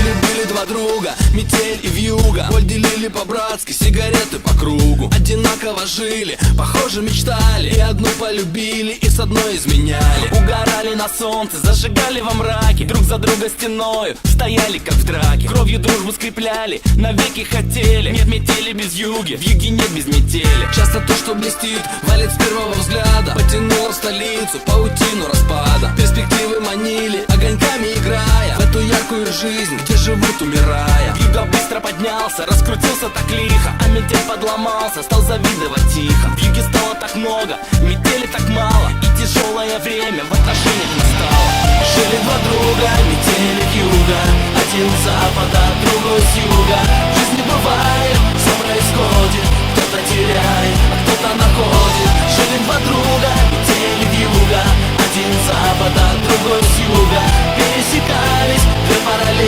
Жили-были два друга, Метель и Вьюга. Боль делили по-братски, сигареты по кругу. Одинаково жили, похоже мечтали. И одну полюбили, и с одной изменяли. Угорали на солнце, зажигали во мраке. Друг за друга стеною, стояли как в драке. Кровью дружбу скрепляли, навеки хотели. Нет метели без вьюги, вьюги нет без метели. Часто то, что блестит, валит с первого взгляда. Потянуло в столицу, паутину распада. Перспективы манили, огоньками играя в эту яркую жизнь, где живут умирая. Вьюга быстро поднялся, раскрутился так лихо. А метель подломался, стал завидовать тихо. Вьюги стало так много, метели так мало. И тяжелое время в отношениях настало. Жили два друга, метель и вьюга. Один с запада, другой с юга. В жизни бывает, все происходит. Кто-то теряет, а кто-то находит. Жили два друга, метель и вьюга. Один с запада, другой с юга. Пересекались две параллели.